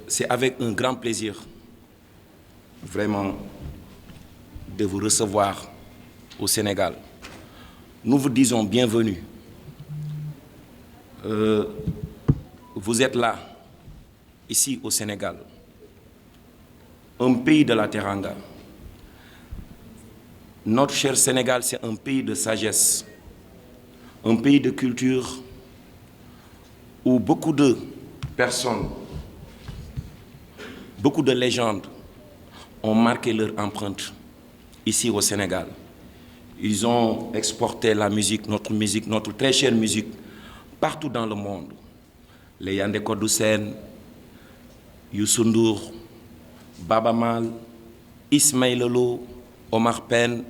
C'est avec un grand plaisir, vraiment, de vous recevoir au Sénégal. Nous vous disons bienvenue. Vous êtes là, ici au Sénégal, un pays de la Teranga. Notre cher Sénégal, c'est un pays de sagesse, un pays de culture où beaucoup de personnes, beaucoup de légendes ont marqué leur empreinte ici au Sénégal. Ils ont exporté la musique, notre très chère musique, partout dans le monde. Les Yandé Codou Sène, Youssou Ndour, Baba Mal, Ismaël Lô, Omar Pène,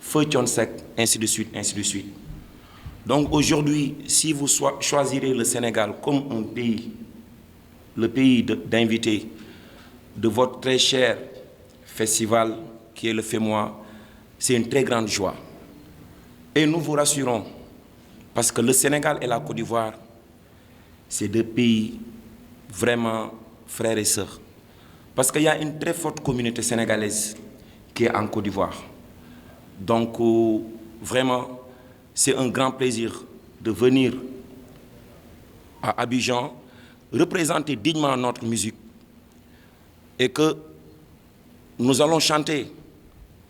Feu Thione Seck, ainsi de suite, ainsi de suite. Donc aujourd'hui, si vous choisirez le Sénégal comme un pays, le pays d'invité de votre très cher festival qui est le FEMOA, c'est une très grande joie. Et nous vous rassurons, parce que le Sénégal et la Côte d'Ivoire, c'est deux pays vraiment frères et sœurs. Parce qu'il y a une très forte communauté sénégalaise qui est en Côte d'Ivoire. Donc, vraiment, c'est un grand plaisir de venir à Abidjan, représenter dignement notre musique et que nous allons chanter,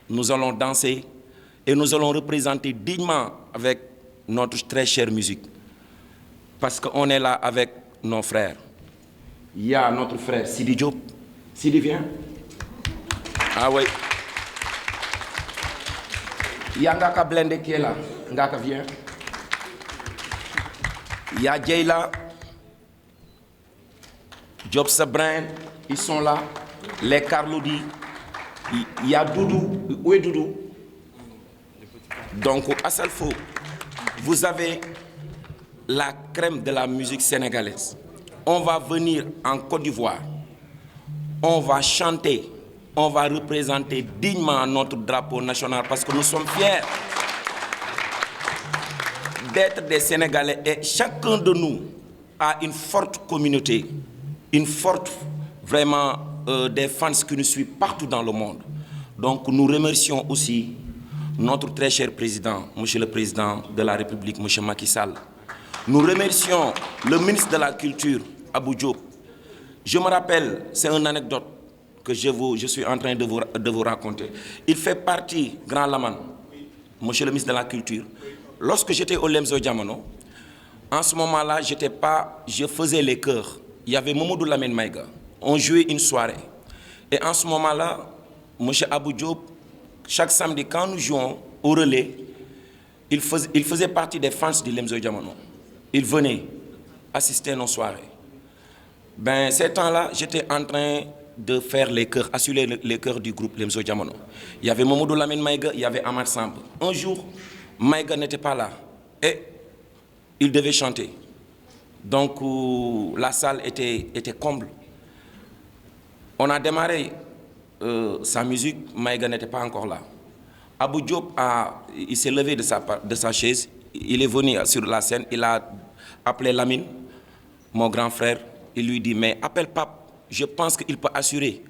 nous allons danser et nous allons représenter dignement avec notre très chère musique. Parce qu'on est là avec nos frères. Il y a notre frère Sidi Diop. Sidi, viens. Ah oui. Il y a Ngaka Blende qui est là. Ngaka, viens. Il y a Djeila, Job Sabrin, ils sont là. Les Carlodi. Il y a Doudou. Où est Doudou? Donc, à Salfo, vous avez la crème de la musique sénégalaise. On va venir en Côte d'Ivoire. On va chanter. On va représenter dignement notre drapeau national parce que nous sommes fiers d'être des Sénégalais et chacun de nous a une forte communauté, une forte, vraiment, des fans qui nous suivent partout dans le monde. Donc nous remercions aussi notre très cher président, monsieur le président de la République, monsieur Macky Sall. Nous remercions le ministre de la Culture, Abou Diop. Je me rappelle, c'est une anecdote que je suis en train de vous raconter. Il fait partie, Grand Laman, monsieur le ministre de la Culture. Lorsque j'étais au Lemzo Diamono, en ce moment-là, je faisais les chœurs. Il y avait Momodou Lamine Maïga. On jouait une soirée. Et en ce moment-là, monsieur Abou Diop, chaque samedi, quand nous jouons au relais, il faisait partie des fans du Lemzo Diamono. Il venait assister à nos soirées. Ben, ces temps-là, j'étais en train de faire les chœurs, assurer les chœurs du groupe Lemzo Diamono. Il y avait Momodou Lamine Maïga, il y avait Amad Samb. Un jour, Maïga n'était pas là et il devait chanter. Donc, la salle était comble. On a démarré sa musique, Maïga n'était pas encore là. Abou Diop, il s'est levé de sa chaise, il est venu sur la scène, il a appelé Lamine, mon grand frère, il lui dit, mais appelle Pape, je pense qu'il peut assurer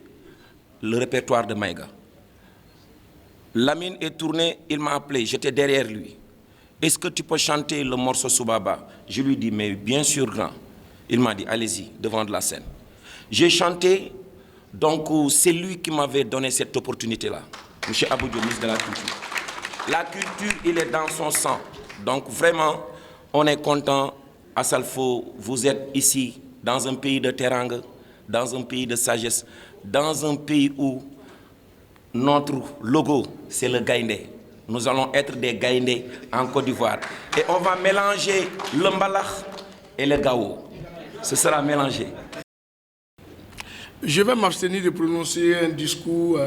le répertoire de Maïga. Lamine est tourné, il m'a appelé, j'étais derrière lui. Est-ce que tu peux chanter le morceau Soubaba? Je lui dis, mais bien sûr, grand. Il m'a dit, allez-y, devant de la scène. J'ai chanté, donc c'est lui qui m'avait donné cette opportunité-là. Monsieur Abou Diop, ministre de la Culture. La culture, il est dans son sang. Donc vraiment, on est content. À Salfo, vous êtes ici, dans un pays de teranga, dans un pays de sagesse, dans un pays où notre logo, c'est le Gaïndé. Nous allons être des Gaïndés en Côte d'Ivoire. Et on va mélanger le Mbalakh et le Gao. Ce sera mélangé. Je vais m'abstenir de prononcer un discours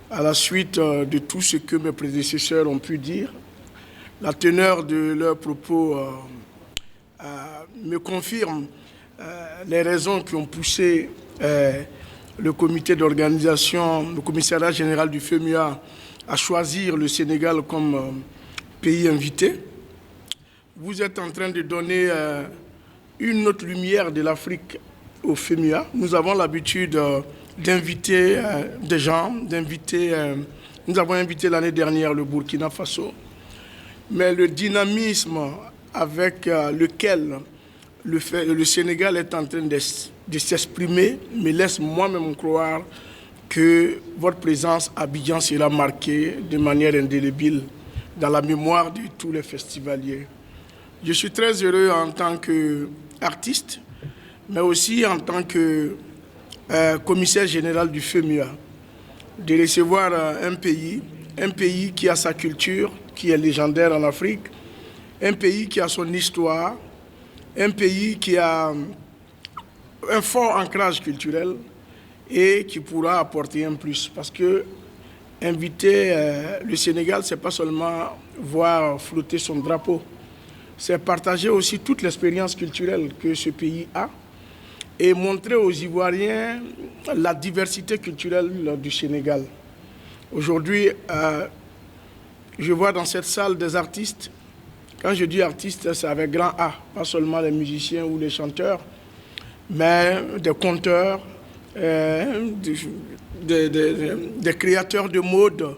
à la suite de tout ce que mes prédécesseurs ont pu dire. La teneur de leurs propos me confirme les raisons qui ont poussé le comité d'organisation, le commissariat général du FEMUA à choisir le Sénégal comme pays invité. vous êtes en train de donner une autre lumière de l'Afrique au FEMUA. Nous avons l'habitude d'inviter des gens, nous avons invité l'année dernière le Burkina Faso, mais le dynamisme avec lequel le Sénégal est en train de s'exprimer me laisse moi-même croire que votre présence à Abidjan sera marquée de manière indélébile dans la mémoire de tous les festivaliers. Je suis très heureux en tant qu'artiste, mais aussi en tant que commissaire général du FEMUA, de recevoir un pays qui a sa culture, qui est légendaire en Afrique, un pays qui a son histoire, un pays qui a un fort ancrage culturel et qui pourra apporter un plus. Parce que inviter le Sénégal, ce n'est pas seulement voir flotter son drapeau, c'est partager aussi toute l'expérience culturelle que ce pays a et montrer aux Ivoiriens la diversité culturelle du Sénégal. Aujourd'hui, je vois dans cette salle des artistes. Quand je dis artistes, c'est avec grand A, pas seulement les musiciens ou les chanteurs, mais des conteurs, des créateurs de mode,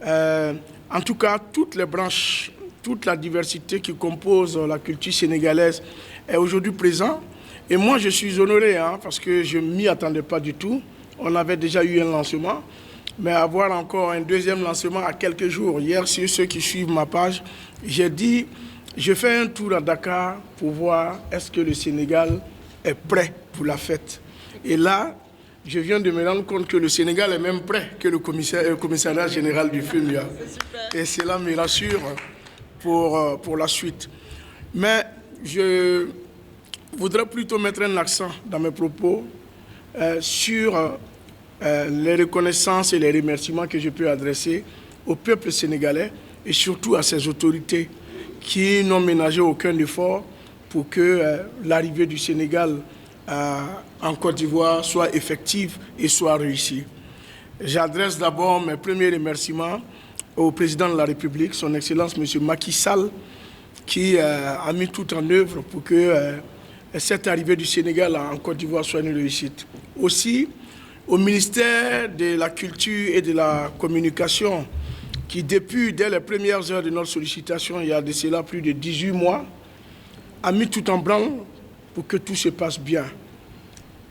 en tout cas toutes les branches, toute la diversité qui compose la culture sénégalaise est aujourd'hui présente. Et moi je suis honoré parce que je ne m'y attendais pas du tout. On avait déjà eu un lancement, mais avoir encore un deuxième lancement à quelques jours. Hier, sur ceux qui suivent ma page, j'ai dit, je fais un tour à Dakar pour voir est-ce que le Sénégal est prêt pour la fête. Et là, je viens de me rendre compte que le Sénégal est même prêt que le commissariat général du FEMUA. Et cela me rassure pour la suite. Mais je voudrais plutôt mettre un accent dans mes propos sur les reconnaissances et les remerciements que je peux adresser au peuple sénégalais et surtout à ses autorités qui n'ont ménagé aucun effort pour que l'arrivée du Sénégal en Côte d'Ivoire soit effective et soit réussie. J'adresse d'abord mes premiers remerciements au président de la République, son Excellence M. Macky Sall, qui a mis tout en œuvre pour que cette arrivée du Sénégal en Côte d'Ivoire soit une réussite. Aussi, au ministère de la Culture et de la Communication, qui depuis dès les premières heures de notre sollicitation, il y a de cela plus de 18 mois, a mis tout en branle pour que tout se passe bien.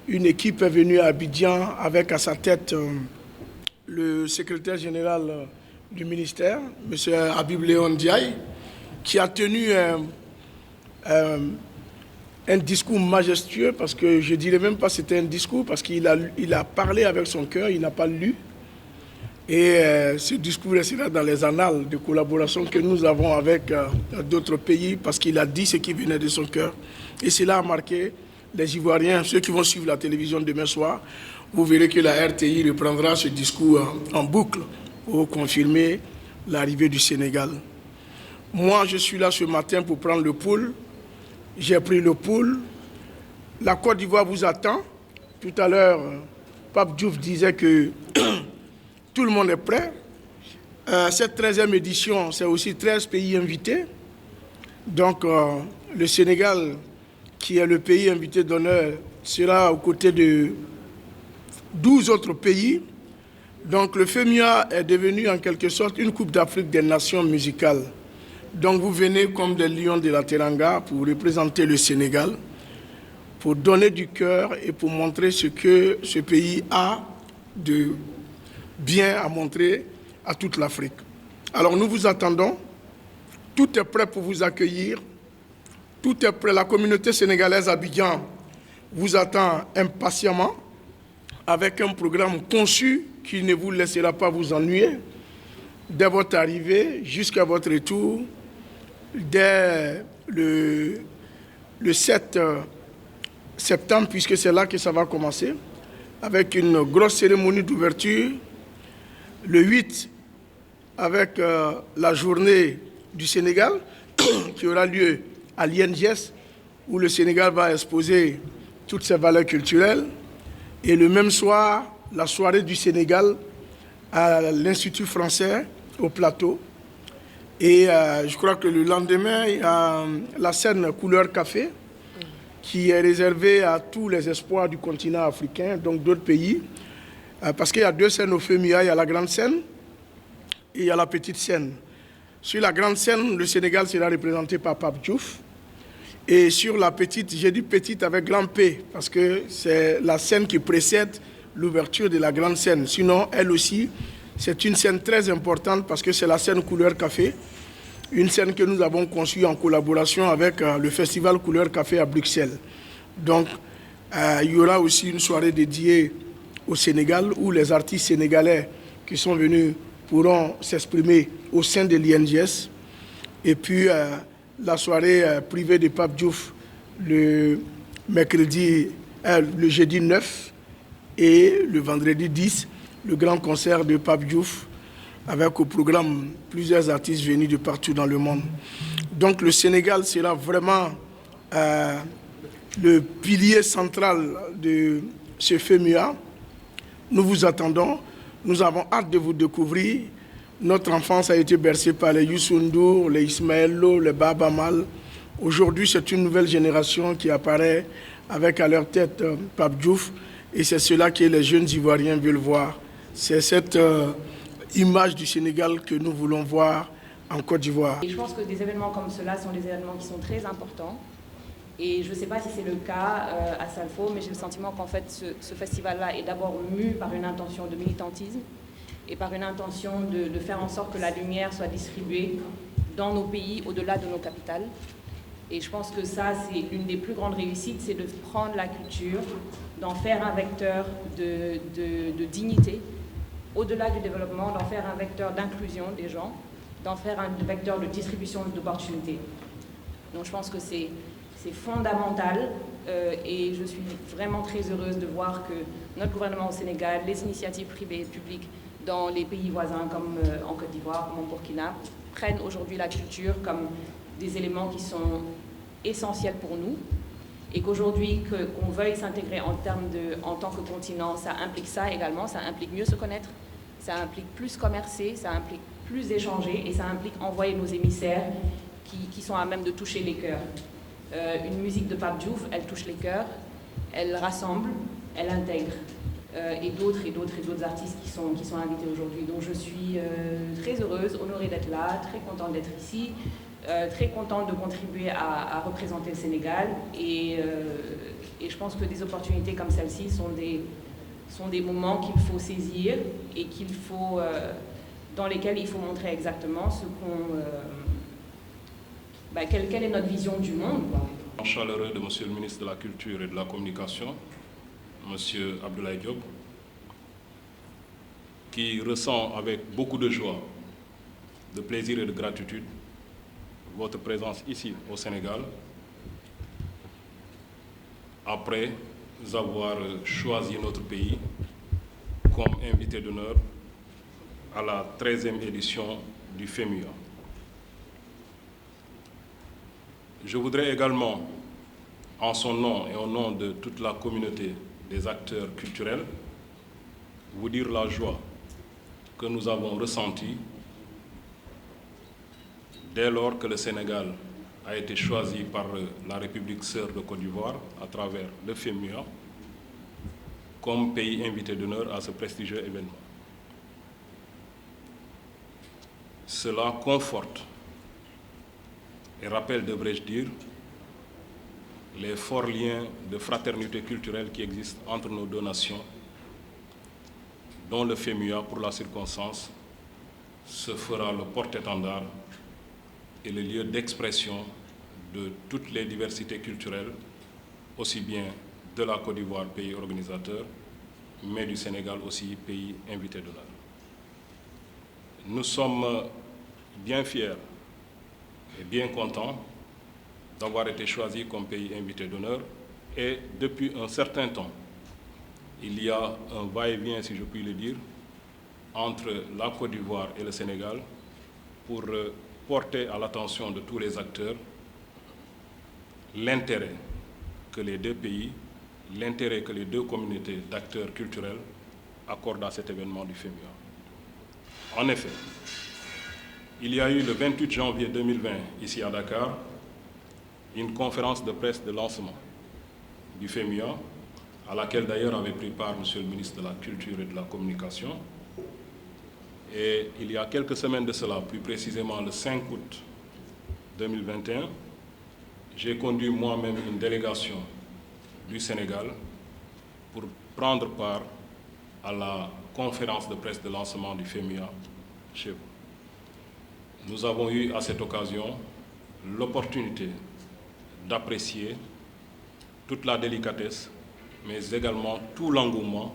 Une équipe est venue à Abidjan avec à sa tête le secrétaire général du ministère, M. Habib Léon Ndiaye, qui a tenu un discours majestueux, parce que je ne dirais même pas que c'était un discours, parce qu'il a parlé avec son cœur, il n'a pas lu. Et ce discours restera dans les annales de collaboration que nous avons avec d'autres pays, parce qu'il a dit ce qui venait de son cœur. Et cela a marqué les Ivoiriens, ceux qui vont suivre la télévision demain soir. Vous verrez que la RTI reprendra ce discours en boucle pour confirmer l'arrivée du Sénégal. Moi, je suis là ce matin pour prendre le pouls. J'ai pris le pouls. La Côte d'Ivoire vous attend. Tout à l'heure, Pape Diouf disait que tout le monde est prêt. Cette 13e édition, c'est aussi 13 pays invités. Donc, le Sénégal, qui est le pays invité d'honneur, sera aux côtés de 12 autres pays. Donc, le FEMUA est devenu en quelque sorte une Coupe d'Afrique des nations musicales. Donc, vous venez comme des lions de la Teranga pour représenter le Sénégal, pour donner du cœur et pour montrer ce que ce pays a de bien à montrer à toute l'Afrique. Alors nous vous attendons, tout est prêt pour vous accueillir, tout est prêt, la communauté sénégalaise à Abidjan vous attend impatiemment avec un programme conçu qui ne vous laissera pas vous ennuyer dès votre arrivée jusqu'à votre retour, dès le 7 septembre, puisque c'est là que ça va commencer, avec une grosse cérémonie d'ouverture. Le 8, avec la journée du Sénégal, qui aura lieu à l'INGS, où le Sénégal va exposer toutes ses valeurs culturelles. Et le même soir, la soirée du Sénégal à l'Institut français, au plateau. Et je crois que le lendemain, il y a la scène couleur café qui est réservée à tous les espoirs du continent africain, donc d'autres pays. Parce qu'il y a deux scènes au FEMIA, il y a la grande scène et il y a la petite scène. Sur la grande scène, le Sénégal sera représenté par Pape Diouf. Et sur la petite, j'ai dit petite avec grand P, parce que c'est la scène qui précède l'ouverture de la grande scène. Sinon, elle aussi, c'est une scène très importante parce que c'est la scène couleur café, une scène que nous avons conçue en collaboration avec le festival Couleur Café à Bruxelles. Donc, il y aura aussi une soirée dédiée au Sénégal où les artistes sénégalais qui sont venus pourront s'exprimer au sein de l'INGS. Et puis, la soirée privée de Pape Diouf le jeudi 9 et le vendredi 10, le grand concert de Pape Diouf avec au programme plusieurs artistes venus de partout dans le monde. Donc le Sénégal sera vraiment le pilier central de ce FEMUA. Nous vous attendons, nous avons hâte de vous découvrir. Notre enfance a été bercée par les Youssou N'Dour, les Ismaël Lo, les Baba Mal. Aujourd'hui, c'est une nouvelle génération qui apparaît avec à leur tête Pape Diouf. Et c'est cela que les jeunes Ivoiriens veulent voir. C'est cette image du Sénégal que nous voulons voir en Côte d'Ivoire. Et je pense que des événements comme cela sont des événements qui sont très importants. Et je ne sais pas si c'est le cas à Salfo, mais j'ai le sentiment qu'en fait ce festival-là est d'abord mu par une intention de militantisme et par une intention de faire en sorte que la lumière soit distribuée dans nos pays, au-delà de nos capitales. Et je pense que ça, c'est une des plus grandes réussites, c'est de prendre la culture, d'en faire un vecteur de dignité, au-delà du développement, d'en faire un vecteur d'inclusion des gens, d'en faire un vecteur de distribution d'opportunités. Donc je pense que c'est fondamental et je suis vraiment très heureuse de voir que notre gouvernement au Sénégal, les initiatives privées et publiques dans les pays voisins comme en Côte d'Ivoire, comme en Burkina, prennent aujourd'hui la culture comme des éléments qui sont essentiels pour nous et qu'aujourd'hui, qu'on veuille s'intégrer en tant que continent, ça implique ça également, ça implique mieux se connaître, ça implique plus commercer, ça implique plus échanger et ça implique envoyer nos émissaires qui sont à même de toucher les cœurs. Une musique de Pape Diouf, elle touche les cœurs, elle rassemble, elle intègre. Et d'autres artistes qui sont invités aujourd'hui. Donc je suis très heureuse, honorée d'être là, très contente d'être ici, très contente de contribuer à représenter le Sénégal. Et je pense que des opportunités comme celle-ci sont des moments qu'il faut saisir et dans lesquels il faut montrer exactement quelle est notre vision du monde. Chaleureux de Monsieur le ministre de la Culture et de la Communication, Monsieur Abdoulaye Diop, qui ressent avec beaucoup de joie, de plaisir et de gratitude votre présence ici au Sénégal, après avoir choisi notre pays comme invité d'honneur à la 13e édition du FEMUA. Je voudrais également, en son nom et au nom de toute la communauté des acteurs culturels, vous dire la joie que nous avons ressentie dès lors que le Sénégal a été choisi par la République sœur de Côte d'Ivoire à travers le FEMUA comme pays invité d'honneur à ce prestigieux événement. Cela conforte et rappelle, devrais-je dire, les forts liens de fraternité culturelle qui existent entre nos deux nations, dont le FEMUA, pour la circonstance, se fera le porte-étendard et le lieu d'expression de toutes les diversités culturelles, aussi bien de la Côte d'Ivoire, pays organisateur, mais du Sénégal aussi, pays invité d'honneur. Nous sommes bien fiers et bien contents d'avoir été choisis comme pays invité d'honneur et depuis un certain temps, il y a un va-et-vient, si je puis le dire, entre la Côte d'Ivoire et le Sénégal pour porter à l'attention de tous les acteurs l'intérêt que les deux pays, l'intérêt que les deux communautés d'acteurs culturels accordent à cet événement du FEMUA. En effet, il y a eu le 28 janvier 2020, ici à Dakar, une conférence de presse de lancement du FEMIA, à laquelle d'ailleurs avait pris part M. le ministre de la Culture et de la Communication. Et il y a quelques semaines de cela, plus précisément le 5 août 2021, j'ai conduit moi-même une délégation du Sénégal pour prendre part à la conférence de presse de lancement du FEMIA chez vous. Nous avons eu à cette occasion l'opportunité d'apprécier toute la délicatesse, mais également tout l'engouement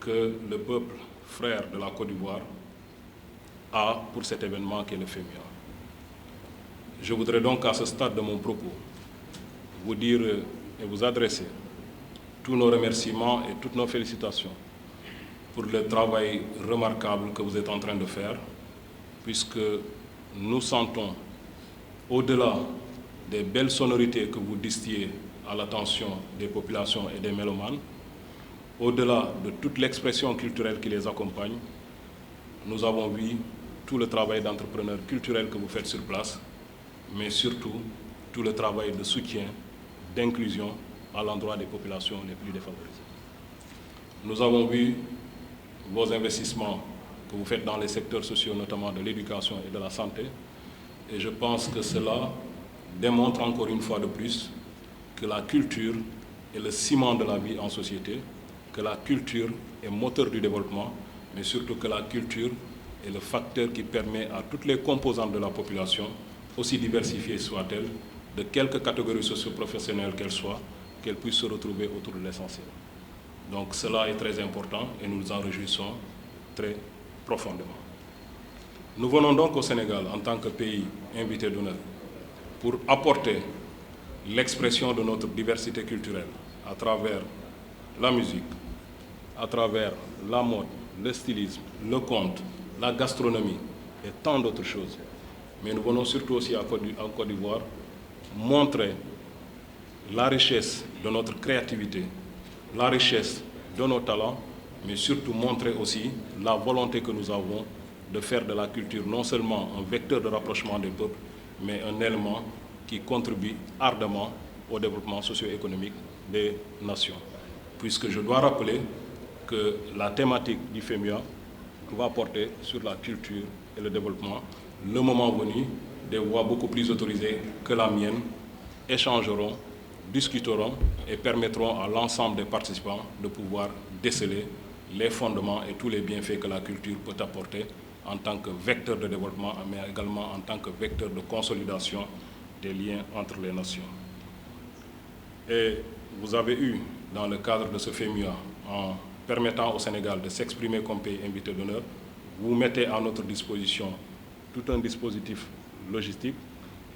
que le peuple frère de la Côte d'Ivoire a pour cet événement qu'est le FEMIA. Je voudrais donc à ce stade de mon propos vous dire et vous adresser tous nos remerciements et toutes nos félicitations pour le travail remarquable que vous êtes en train de faire, puisque nous sentons, au-delà des belles sonorités que vous distillez à l'attention des populations et des mélomanes, au-delà de toute l'expression culturelle qui les accompagne, nous avons vu tout le travail d'entrepreneur culturel que vous faites sur place, mais surtout tout le travail de soutien, d'inclusion à l'endroit des populations les plus défavorisées. Nous avons vu vos investissements que vous faites dans les secteurs sociaux, notamment de l'éducation et de la santé, et je pense que cela démontre encore une fois de plus que la culture est le ciment de la vie en société, que la culture est moteur du développement, mais surtout que la culture est le facteur qui permet à toutes les composantes de la population, aussi diversifiées soient-elles, de quelque catégorie socio-professionnelle qu'elles soient, qu'elles puissent se retrouver autour de l'essentiel. Donc cela est très important et nous nous en réjouissons très profondément. Nous venons donc au Sénégal en tant que pays invité d'honneur pour apporter l'expression de notre diversité culturelle à travers la musique, à travers la mode, le stylisme, le conte, la gastronomie et tant d'autres choses. Mais nous venons surtout aussi en Côte d'Ivoire montrer la richesse de notre créativité, la richesse de nos talents, mais surtout montrer aussi la volonté que nous avons de faire de la culture non seulement un vecteur de rapprochement des peuples, mais un élément qui contribue ardemment au développement socio-économique des nations. Puisque je dois rappeler que la thématique du FEMIA va porter sur la culture et le développement. Le moment venu, des voix beaucoup plus autorisées que la mienne échangeront, discuteront et permettront à l'ensemble des participants de pouvoir déceler les fondements et tous les bienfaits que la culture peut apporter en tant que vecteur de développement, mais également en tant que vecteur de consolidation des liens entre les nations. Et vous avez eu, dans le cadre de ce FEMIA, en permettant au Sénégal de s'exprimer comme pays invité d'honneur, vous mettez à notre disposition tout un dispositif logistique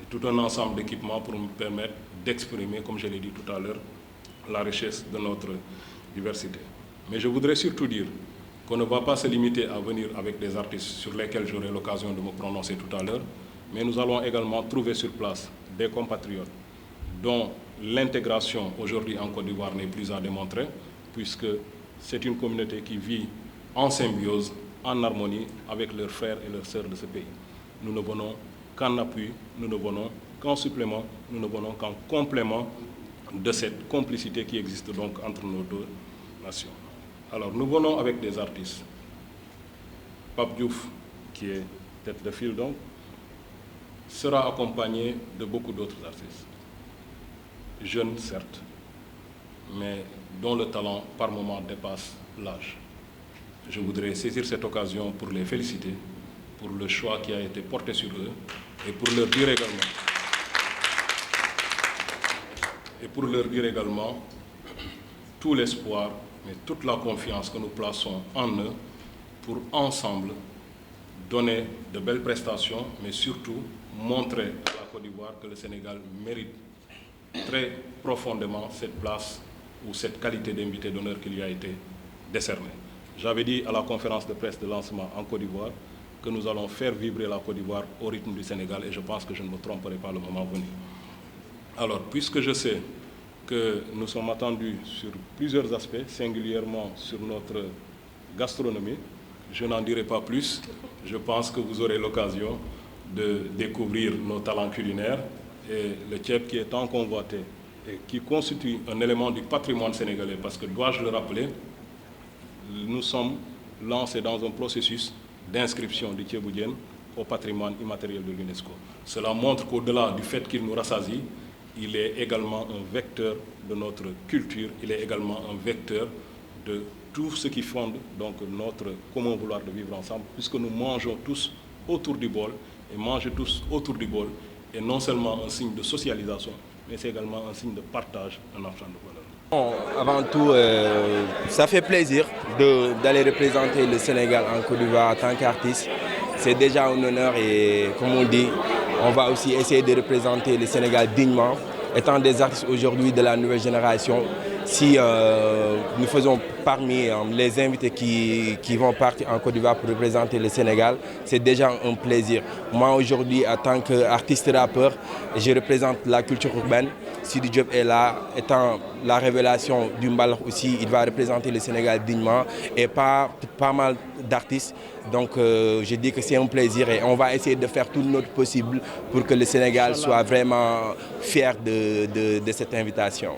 et tout un ensemble d'équipements pour nous permettre d'exprimer, comme je l'ai dit tout à l'heure, la richesse de notre diversité. Mais je voudrais surtout dire qu'on ne va pas se limiter à venir avec des artistes sur lesquels j'aurai l'occasion de me prononcer tout à l'heure, mais nous allons également trouver sur place des compatriotes dont l'intégration aujourd'hui en Côte d'Ivoire n'est plus à démontrer, puisque c'est une communauté qui vit en symbiose, en harmonie avec leurs frères et leurs sœurs de ce pays. Nous ne venons qu'en appui, nous ne venons qu'en supplément, nous ne venons qu'en complément de cette complicité qui existe donc entre nos deux nations. Alors nous venons avec des artistes. Pape Diouf, qui est tête de file donc, sera accompagné de beaucoup d'autres artistes. Jeunes certes, mais dont le talent par moment dépasse l'âge. Je voudrais saisir cette occasion pour les féliciter pour le choix qui a été porté sur eux et pour leur dire également tout l'espoir et toute la confiance que nous plaçons en eux pour ensemble donner de belles prestations, mais surtout montrer à la Côte d'Ivoire que le Sénégal mérite très profondément cette place ou cette qualité d'invité d'honneur qui lui a été décernée. J'avais dit à la conférence de presse de lancement en Côte d'Ivoire que nous allons faire vibrer la Côte d'Ivoire au rythme du Sénégal et je pense que je ne me tromperai pas le moment venu. Alors, puisque je sais que nous sommes attendus sur plusieurs aspects, singulièrement sur notre gastronomie, Je n'en dirai pas plus. Je pense que vous aurez l'occasion de découvrir nos talents culinaires et le thieb qui est tant convoité et qui constitue un élément du patrimoine sénégalais parce que, dois-je le rappeler, nous sommes lancés dans un processus d'inscription du thiebou diène au patrimoine immatériel de l'UNESCO. Cela montre qu'au-delà du fait qu'il nous rassasie, il est également un vecteur de notre culture, il est également un vecteur de tout ce qui fonde donc notre commun vouloir de vivre ensemble, puisque nous mangeons tous autour du bol, et manger tous autour du bol est non seulement un signe de socialisation, mais c'est également un signe de partage, un ensemble de valeurs. Bon, avant tout, ça fait plaisir d'aller représenter le Sénégal en Côte d'Ivoire en tant qu'artiste. C'est déjà un honneur et comme on dit, on va aussi essayer de représenter le Sénégal dignement. Étant des artistes aujourd'hui de la nouvelle génération, si nous faisons parmi les invités qui vont partir en Côte d'Ivoire pour représenter le Sénégal, c'est déjà un plaisir. Moi aujourd'hui, en tant qu'artiste rappeur, je représente la culture urbaine. Sidi Diop est là, étant la révélation du mbalax aussi, il va représenter le Sénégal dignement et pas mal d'artistes. Donc je dis que c'est un plaisir et on va essayer de faire tout notre possible pour que le Sénégal soit vraiment fier de cette invitation.